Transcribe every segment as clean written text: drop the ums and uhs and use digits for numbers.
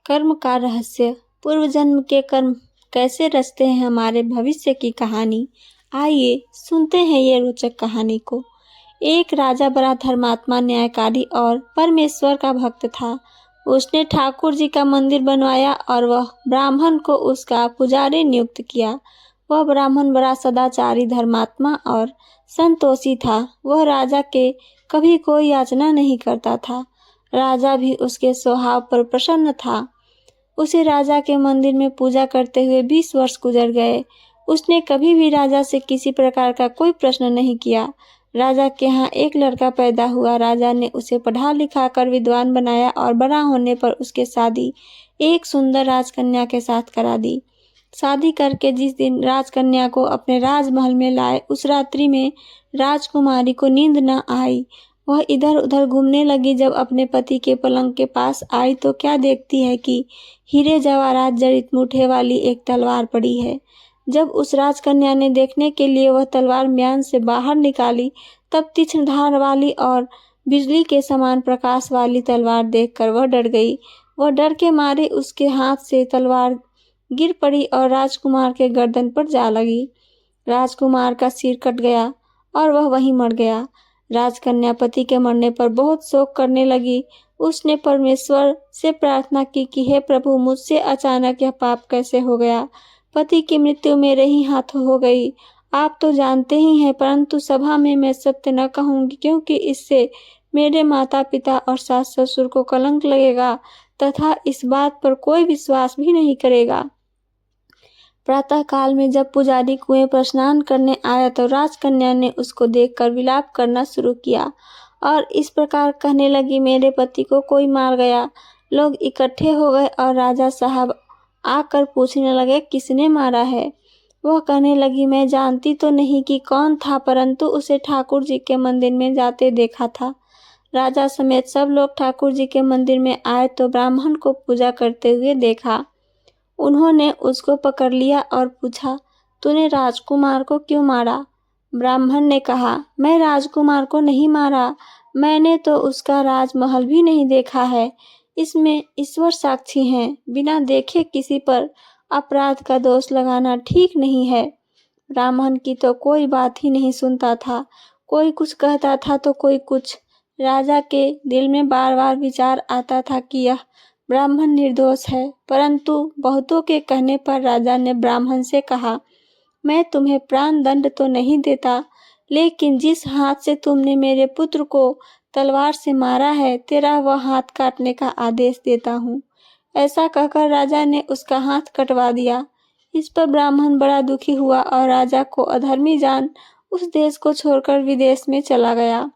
कर्म का रहस्य। पूर्व जन्म के कर्म कैसे रचते हैं हमारे भविष्य की कहानी। आइए सुनते हैं ये रोचक कहानी को। एक राजा बड़ा धर्मात्मा, न्यायकारी और परमेश्वर का भक्त था। उसने ठाकुर जी का मंदिर बनवाया और वह ब्राह्मण को उसका पुजारी नियुक्त किया। वह ब्राह्मण बड़ा सदाचारी, धर्मात्मा और संतोषी था। वह राजा के कभी कोई याचना नहीं करता था। राजा भी उसके स्वभाव पर प्रसन्न था। उसे राजा के मंदिर में पूजा करते हुए 20 वर्ष गुजर गए। उसने कभी भी राजा से किसी प्रकार का कोई प्रश्न नहीं किया। राजा के यहाँ एक लड़का पैदा हुआ। राजा ने उसे पढ़ा लिखा कर विद्वान बनाया और बड़ा होने पर उसके शादी एक सुंदर राजकन्या के साथ करा दी। शादी करके जिस दिन राजकन्या को अपने राजमहल में लाए, उस रात्रि में राजकुमारी को नींद न आई। वह इधर उधर घूमने लगी। जब अपने पति के पलंग के पास आई तो क्या देखती है कि हीरे जवाहरात जड़ित मूठे वाली एक तलवार पड़ी है। जब उस राजकन्या ने देखने के लिए वह तलवार म्यान से बाहर निकाली, तब तीक्ष्ण धार वाली और बिजली के समान प्रकाश वाली तलवार देखकर वह डर गई। वह डर के मारे उसके हाथ से तलवार गिर पड़ी और राजकुमार के गर्दन पर जा लगी। राजकुमार का सिर कट गया और वह वहीं मर गया। राजकन्या पति के मरने पर बहुत शोक करने लगी। उसने परमेश्वर से प्रार्थना की कि हे प्रभु, मुझसे अचानक यह पाप कैसे हो गया। पति की मृत्यु मेरे ही हाथों हो गई। आप तो जानते ही हैं, परंतु सभा में मैं सत्य न कहूंगी, क्योंकि इससे मेरे माता पिता और सास ससुर को कलंक लगेगा तथा इस बात पर कोई विश्वास भी नहीं करेगा। प्रातः काल में जब पुजारी कुएं पर स्नान करने आया तो राजकन्या ने उसको देखकर विलाप करना शुरू किया और इस प्रकार कहने लगी, मेरे पति को कोई मार गया। लोग इकट्ठे हो गए और राजा साहब आकर पूछने लगे, किसने मारा है। वह कहने लगी, मैं जानती तो नहीं कि कौन था, परंतु उसे ठाकुर जी के मंदिर में जाते देखा था। राजा समेत सब लोग ठाकुर जी के मंदिर में आए तो ब्राह्मण को पूजा करते हुए देखा। उन्होंने उसको पकड़ लिया और पूछा, तूने राजकुमार को क्यों मारा। ब्राह्मण ने कहा, मैं राजकुमार को नहीं मारा, मैंने तो उसका राजमहल भी नहीं देखा है। इसमें ईश्वर साक्षी हैं। बिना देखे किसी पर अपराध का दोष लगाना ठीक नहीं है। ब्राह्मण की तो कोई बात ही नहीं सुनता था। कोई कुछ कहता था तो कोई कुछ। राजा के दिल में बार बार विचार आता था कि यह ब्राह्मण निर्दोष है, परंतु बहुतों के कहने पर राजा ने ब्राह्मण से कहा, मैं तुम्हें प्राण दंड तो नहीं देता, लेकिन जिस हाथ से तुमने मेरे पुत्र को तलवार से मारा है, तेरा वह हाथ काटने का आदेश देता हूँ। ऐसा कहकर राजा ने उसका हाथ कटवा दिया। इस पर ब्राह्मण बड़ा दुखी हुआ और राजा को अधर्मी जान उस देश को छोड़कर विदेश में चला गया।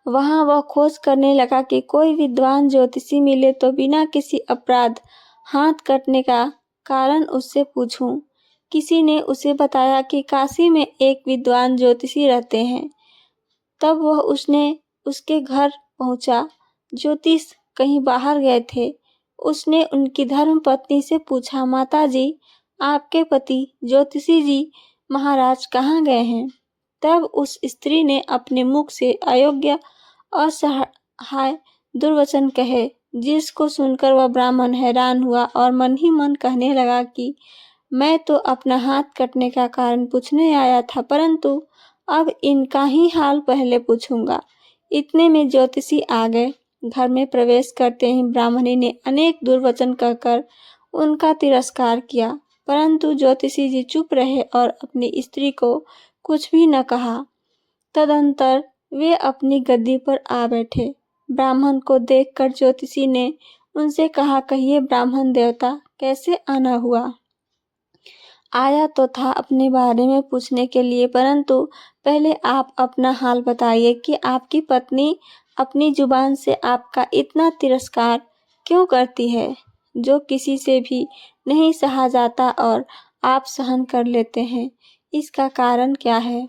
वहां वह खोज करने लगा कि कोई विद्वान ज्योतिषी मिले तो बिना किसी अपराध हाथ कटने का कारण उससे पूछूं। किसी ने उसे बताया कि काशी में एक विद्वान ज्योतिषी रहते हैं। तब वह उसके घर पहुंचा। ज्योतिष कहीं बाहर गए थे। उसने उनकी धर्म पत्नी से पूछा, माता जी, आपके पति ज्योतिषी जी महाराज कहाँ गए हैं। तब उस स्त्री ने अपने मुख से अयोग्य असहाय दुर्वचन कहे, जिसको सुनकर वह ब्राह्मण हैरान हुआ और मन ही मन कहने लगा कि मैं तो अपना हाथ कटने का कारण पूछने आया था, परंतु अब इनका ही हाल पहले पूछूंगा। इतने में ज्योतिषी आ गए। घर में प्रवेश करते ही ब्राह्मणी ने अनेक दुर्वचन कहकर उनका तिरस्कार किया, परंतु ज्योतिषी जी चुप रहे और अपनी स्त्री को कुछ भी न कहा। तदंतर वे अपनी गद्दी पर आ बैठे। ब्राह्मण को देखकर ज्योतिषी ने उनसे कहा, कहिए ब्राह्मण देवता, कैसे आना हुआ। आया तो था अपने बारे में पूछने के लिए, परंतु पहले आप अपना हाल बताइए कि आपकी पत्नी अपनी जुबान से आपका इतना तिरस्कार क्यों करती है, जो किसी से भी नहीं सहा जाता और आप सहन कर लेते हैं। इसका कारण क्या है।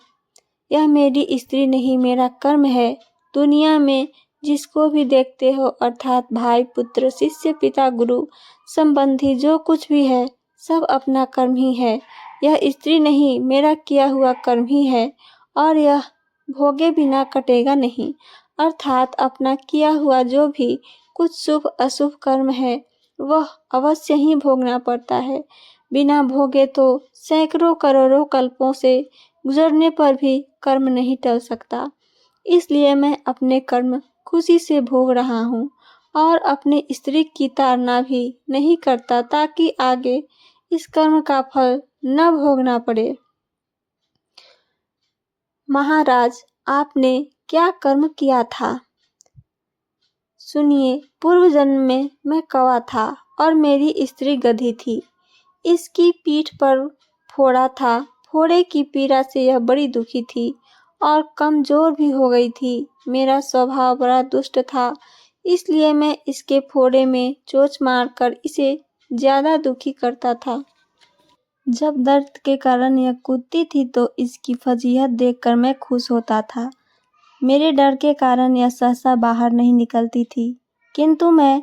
यह मेरी स्त्री नहीं, मेरा कर्म है। दुनिया में जिसको भी देखते हो, अर्थात भाई, पुत्र, शिष्य, पिता, गुरु, संबंधी, जो कुछ भी है, सब अपना कर्म ही है। यह स्त्री नहीं, मेरा किया हुआ कर्म ही है और यह भोगे बिना कटेगा नहीं। अर्थात अपना किया हुआ जो भी कुछ शुभ अशुभ कर्म है, वह अवश्य ही भोगना पड़ता है। बिना भोगे तो सैकड़ों करोड़ों कल्पों से गुजरने पर भी कर्म नहीं टल सकता। इसलिए मैं अपने कर्म खुशी से भोग रहा हूँ और अपनी स्त्री की ताड़ना भी नहीं करता ताकि आगे इस कर्म का फल न भोगना पड़े। महाराज, आपने क्या कर्म किया था? सुनिए, पूर्व जन्म में मैं कौवा था और मेरी स्त्री गधी थी। इसकी पीठ पर फोड़ा था। फोड़े की पीड़ा से यह बड़ी दुखी थी और कमजोर भी हो गई थी। मेरा स्वभाव बड़ा दुष्ट था, इसलिए मैं इसके फोड़े में चोंच मारकर इसे ज्यादा दुखी करता था। जब दर्द के कारण यह कूदती थी तो इसकी फजीहत देखकर मैं खुश होता था। मेरे डर के कारण यह सहसा बाहर नहीं निकलती थी, किंतु मैं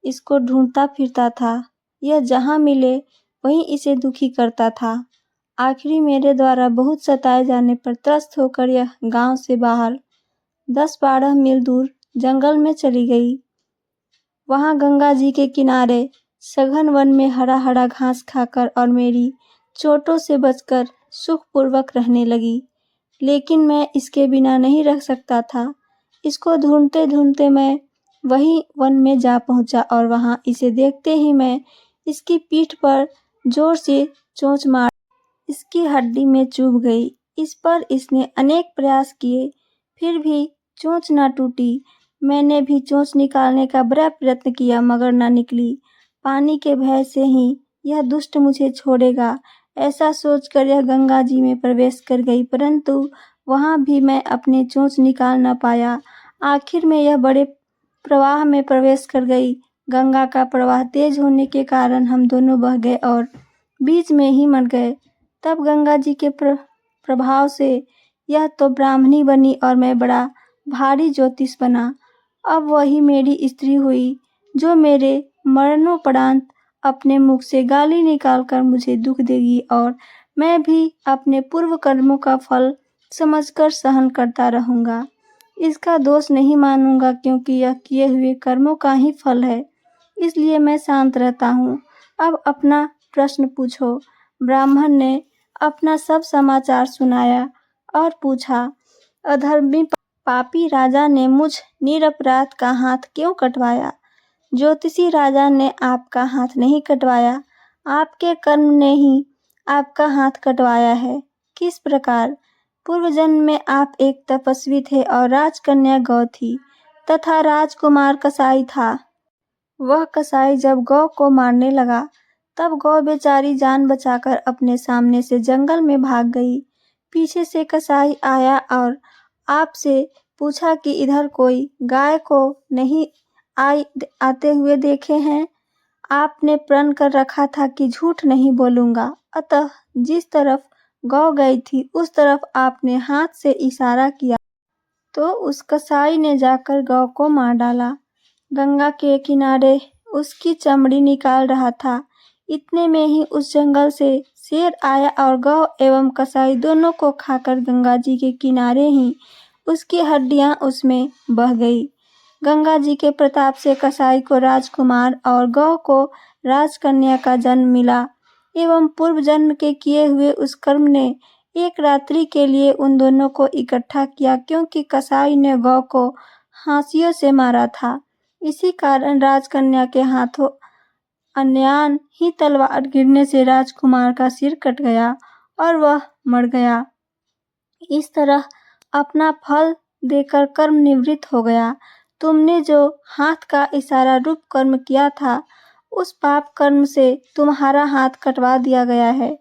इसको ढूंढता फिरता था। यह जहाँ मिले वहीं इसे दुखी करता था। आखिरी मेरे द्वारा बहुत सताए जाने पर त्रस्त होकर यह गांव से बाहर 10-12 मील दूर जंगल में चली गई। वहां गंगा जी के किनारे सघन वन में हरा हरा घास खाकर और मेरी चोटों से बचकर सुखपूर्वक रहने लगी। लेकिन मैं इसके बिना नहीं रह सकता था। इसको ढूंढते ढूंढते मैं वही वन में जा पहुंचा और वहां इसे देखते ही मैं इसकी पीठ पर जोर से चोंच मार इसकी हड्डी में चुभ गई। इस पर इसने अनेक प्रयास किए, फिर भी चोंच न टूटी। मैंने भी चोंच निकालने का बड़ा प्रयत्न किया मगर न निकली। पानी के भय से ही यह दुष्ट मुझे छोड़ेगा, ऐसा सोचकर यह गंगा जी में प्रवेश कर गई, परंतु वहां भी मैं अपने चोंच निकाल न पाया। आखिर में यह बड़े प्रवाह में प्रवेश कर गई। गंगा का प्रवाह तेज होने के कारण हम दोनों बह गए और बीच में ही मर गए। तब गंगा जी के प्रभाव से यह तो ब्राह्मणी बनी और मैं बड़ा भारी ज्योतिष बना। अब वही मेरी स्त्री हुई जो मेरे मरणोपरांत अपने मुख से गाली निकालकर मुझे दुख देगी और मैं भी अपने पूर्व कर्मों का फल समझकर सहन करता रहूंगा। इसका दोष नहीं मानूंगा क्योंकि यह किए हुए कर्मों का ही फल है, इसलिए मैं शांत रहता हूँ। अब अपना प्रश्न पूछो। ब्राह्मण ने अपना सब समाचार सुनाया और पूछा, अधर्मी पापी राजा ने मुझ निरपराध का हाथ क्यों कटवाया? ज्योतिषी राजा ने आपका हाथ नहीं कटवाया, आपके कर्म ने ही आपका हाथ कटवाया है। किस प्रकार? पूर्व जन्म में आप एक तपस्वी थे और राजकन्या गौ थी तथा राजकुमार कसाई था। वह कसाई जब गौ को मारने लगा तब गौ बेचारी जान बचाकर अपने सामने से जंगल में भाग गई। पीछे से कसाई आया और आपसे पूछा कि इधर कोई गाय को नहीं आते हुए देखे हैं? आपने प्रण कर रखा था कि झूठ नहीं बोलूंगा, अतः जिस तरफ गौ गई थी उस तरफ आपने हाथ से इशारा किया तो उस कसाई ने जाकर गौ को मार डाला। गंगा के किनारे उसकी चमड़ी निकाल रहा था। इतने में ही उस जंगल से शेर आया और गौ एवं कसाई दोनों को खाकर गंगा जी के किनारे ही उसकी हड्डियां उसमें बह गई। गंगा जी के प्रताप से कसाई को राजकुमार और गौ को राजकन्या का जन्म मिला एवं पूर्व जन्म के किए हुए उस कर्म ने एक रात्रि के लिए उन दोनों को इकट्ठा किया, क्योंकि कसाई ने गौ को फांसियों से मारा था। इसी कारण राजकन्या के हाथों अन्यान ही तलवार गिरने से राजकुमार का सिर कट गया और वह मर गया। इस तरह अपना फल देकर कर्म निवृत्त हो गया। तुमने जो हाथ का इशारा रूप कर्म किया था उस पाप कर्म से तुम्हारा हाथ कटवा दिया गया है।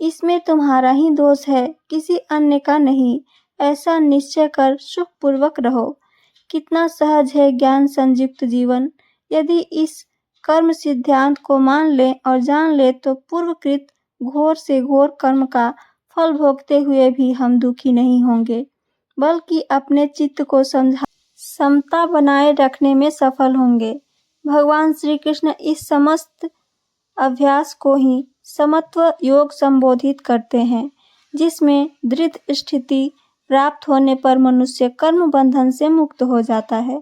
इसमें तुम्हारा ही दोष है, किसी अन्य का नहीं। ऐसा निश्चय कर सुखपूर्वक रहो। कितना सहज है ज्ञान संयुक्त जीवन। यदि इस कर्म सिद्धांत को मान ले और जान ले तो पूर्वकृत घोर से घोर कर्म का फल भोगते हुए भी हम दुखी नहीं होंगे, बल्कि अपने चित्त को समता बनाए रखने में सफल होंगे। भगवान श्री कृष्ण इस समस्त अभ्यास को ही समत्व योग संबोधित करते हैं, जिसमें दृढ़ स्थिति प्राप्त होने पर मनुष्य कर्म बंधन से मुक्त हो जाता है।